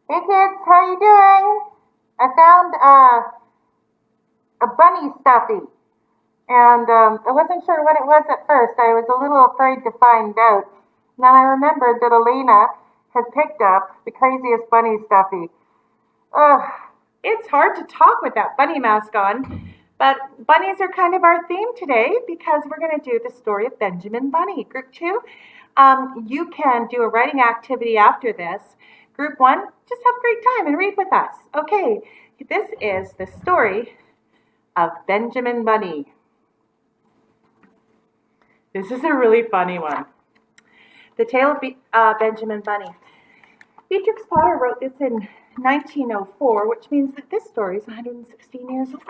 Hey kids, how you doing? I found a bunny stuffy, and I wasn't sure what it was at first. I was a little afraid to find out. Then I remembered that Elena had picked up the craziest bunny stuffy. Ugh, it's hard to talk with that bunny mask on, but bunnies are kind of our theme today because we're going to do the story of Benjamin Bunny. Group two, you can do a writing activity after this. Group one, just have a great time and read with us. Okay, this is the story of Benjamin Bunny. This is a really funny one. The Tale of Benjamin Bunny. Beatrix Potter wrote this in 1904, which means that this story is 116 years old.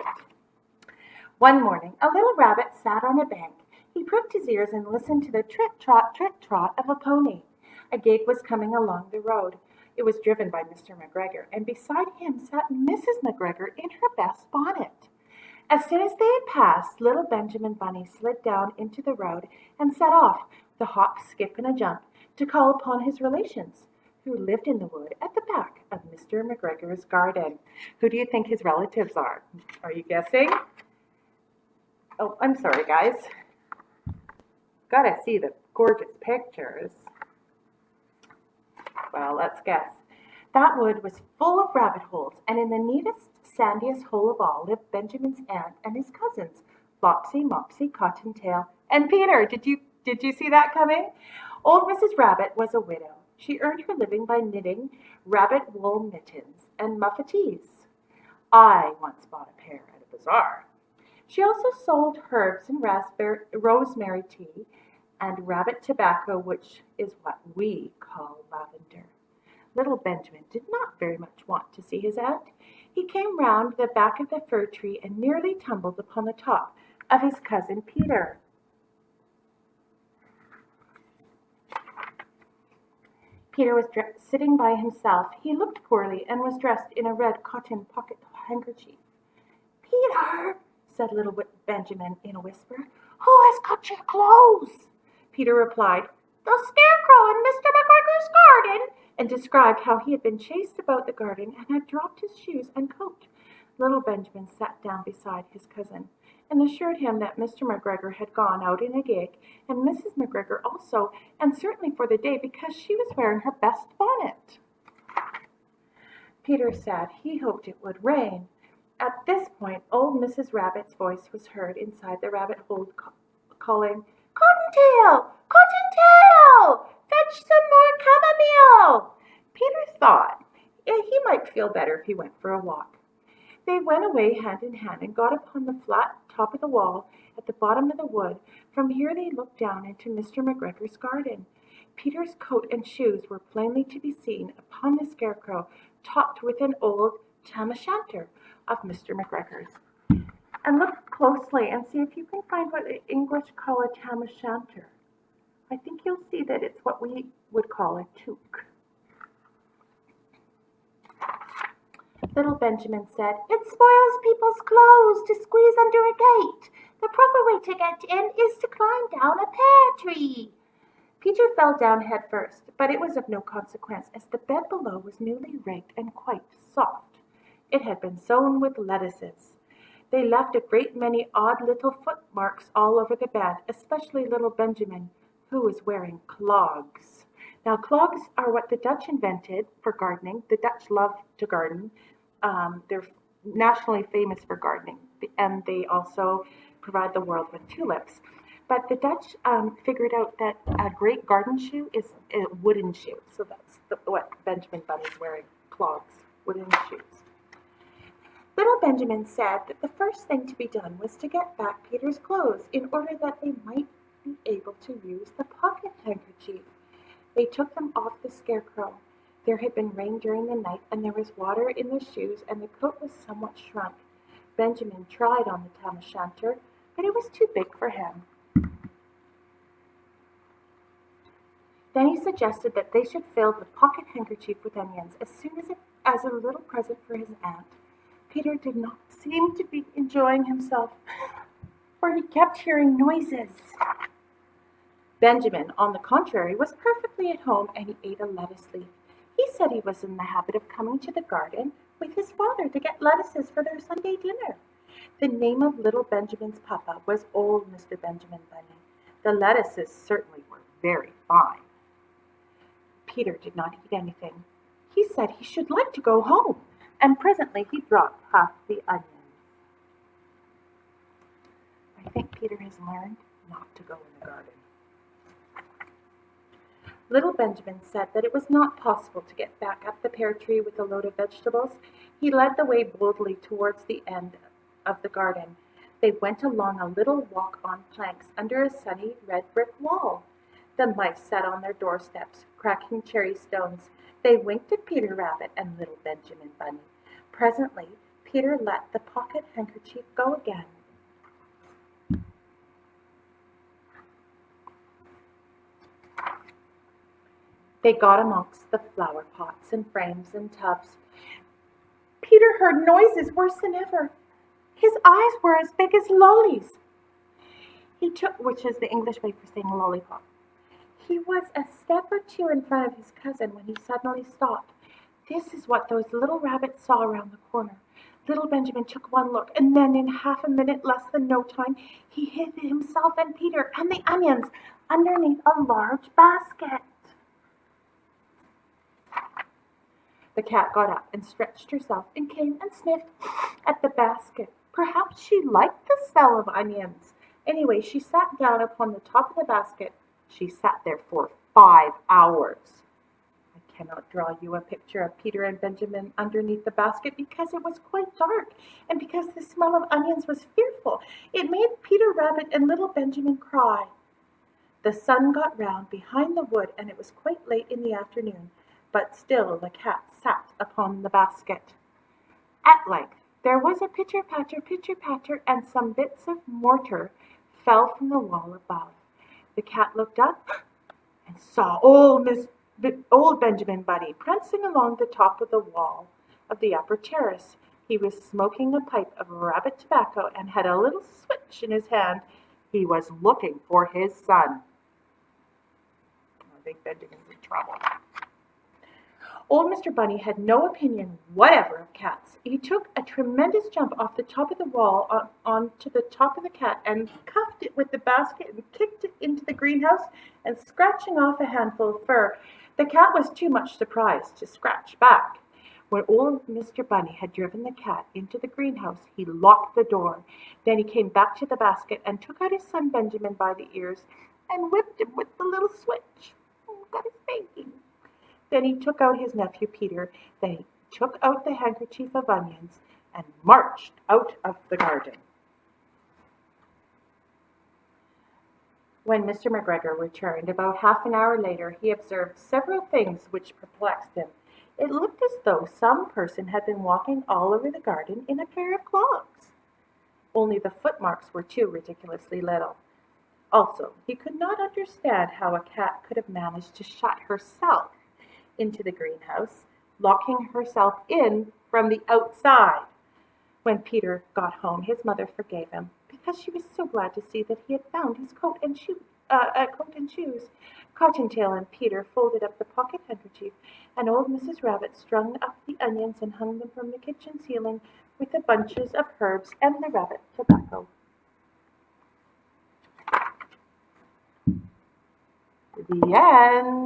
One morning, a little rabbit sat on a bank. He pricked his ears and listened to the trick trot of a pony. A gig was coming along the road. It was driven by Mr. McGregor, and beside him sat Mrs. McGregor in her best bonnet. As soon as they had passed, little Benjamin Bunny slid down into the road and set off, with a hop, skip, and a jump, to call upon his relations, who lived in the wood at the back of Mr. McGregor's garden. Who do you think his relatives are? Are you guessing? Oh, I'm sorry, guys. Gotta see the gorgeous pictures. Well, let's guess. That wood was full of rabbit holes, and in the neatest, sandiest hole of all lived Benjamin's aunt and his cousins, Flopsy, Mopsy, Cottontail, and Peter. Did you see that coming? Old Mrs. Rabbit was a widow. She earned her living by knitting rabbit wool mittens and muffetees. I once bought a pair at a bazaar. She also sold herbs and rosemary tea and rabbit tobacco, which is what we call lavender. Little Benjamin did not very much want to see his aunt. He came round the back of the fir tree and nearly tumbled upon the top of his cousin Peter. Peter was sitting by himself. He looked poorly and was dressed in a red cotton pocket handkerchief. Peter, said little Benjamin in a whisper, who has cut your clothes? Peter replied, the scarecrow in Mr. McGregor's garden, and described how he had been chased about the garden and had dropped his shoes and coat. Little Benjamin sat down beside his cousin and assured him that Mr. McGregor had gone out in a gig, and Mrs. McGregor also, and certainly for the day because she was wearing her best bonnet. Peter said he hoped it would rain. At this point, old Mrs. Rabbit's voice was heard inside the rabbit hole calling, Cottontail! Cottontail! Fetch some more chamomile! Peter thought he might feel better if he went for a walk. They went away hand in hand and got upon the flat top of the wall at the bottom of the wood. From here they looked down into Mr. McGregor's garden. Peter's coat and shoes were plainly to be seen upon the scarecrow, topped with an old tam o' shanter of Mr. McGregor's. And look closely and see if you can find what the English call a tam o' shanter. I think you'll see that it's what we would call a toque. Little Benjamin said, it spoils people's clothes to squeeze under a gate. The proper way to get in is to climb down a pear tree. Peter fell down head first, but it was of no consequence, as the bed below was newly raked and quite soft. It had been sown with lettuces. They left a great many odd little footmarks all over the bed, especially little Benjamin, who was wearing clogs. Now, clogs are what the Dutch invented for gardening. The Dutch love to garden. They're nationally famous for gardening, and they also provide the world with tulips. But the Dutch figured out that a great garden shoe is a wooden shoe. So that's what Benjamin Bunny's wearing, clogs, wooden shoes. Little Benjamin said that the first thing to be done was to get back Peter's clothes in order that they might be able to use the pocket handkerchief. They took them off the scarecrow. There had been rain during the night, and there was water in the shoes, and the coat was somewhat shrunk. Benjamin tried on the tam o' shanter, but it was too big for him. Then he suggested that they should fill the pocket handkerchief with onions as soon as a little present for his aunt. Peter did not seem to be enjoying himself, for he kept hearing noises. Benjamin, on the contrary, was perfectly at home, and he ate a lettuce leaf. He said he was in the habit of coming to the garden with his father to get lettuces for their Sunday dinner. The name of little Benjamin's papa was old Mr. Benjamin Bunny. The lettuces certainly were very fine. Peter did not eat anything. He said he should like to go home, and presently he dropped half the onions. I think Peter has learned not to go in the garden. Little Benjamin said that it was not possible to get back up the pear tree with a load of vegetables. He led the way boldly towards the end of the garden. They went along a little walk on planks under a sunny red brick wall. The mice sat on their doorsteps, cracking cherry stones. They winked at Peter Rabbit and little Benjamin Bunny. Presently, Peter let the pocket handkerchief go again. They got amongst the flower pots and frames and tubs. Peter heard noises worse than ever. His eyes were as big as lollies. Which is the English way for saying lollipop. He was a step or two in front of his cousin when he suddenly stopped. This is what those little rabbits saw around the corner. Little Benjamin took one look, and then in half a minute, less than no time, he hid himself and Peter and the onions underneath a large basket. The cat got up and stretched herself and came and sniffed at the basket. Perhaps she liked the smell of onions. Anyway, she sat down upon the top of the basket. She sat there for 5 hours. I cannot draw you a picture of Peter and Benjamin underneath the basket because it was quite dark and because the smell of onions was fearful. It made Peter Rabbit and little Benjamin cry. The sun got round behind the wood and it was quite late in the afternoon, but still the cat sat upon the basket. At length there was a pitter-patter, and some bits of mortar fell from the wall above. The cat looked up and saw old Benjamin Bunny prancing along the top of the wall of the upper terrace. He was smoking a pipe of rabbit tobacco and had a little switch in his hand. He was looking for his son. I think Benjamin's in trouble. Old Mr. Bunny had no opinion whatever of cats. He took a tremendous jump off the top of the wall onto the top of the cat and cuffed it with the basket and kicked it into the greenhouse and scratching off a handful of fur. The cat was too much surprised to scratch back. When old Mr. Bunny had driven the cat into the greenhouse, he locked the door. Then he came back to the basket and took out his son Benjamin by the ears and whipped him with the little switch. Got his spanking. Then he took out his nephew Peter. Then he took out the handkerchief of onions and marched out of the garden. When Mr. McGregor returned about half an hour later, he observed several things which perplexed him. It looked as though some person had been walking all over the garden in a pair of clogs. Only the footmarks were too ridiculously little. Also, he could not understand how a cat could have managed to shut herself into the greenhouse, locking herself in from the outside. When Peter got home, his mother forgave him because she was so glad to see that he had found his coat and shoes. Cottontail and Peter folded up the pocket handkerchief, and old Mrs. Rabbit strung up the onions and hung them from the kitchen ceiling with the bunches of herbs and the rabbit tobacco. The end.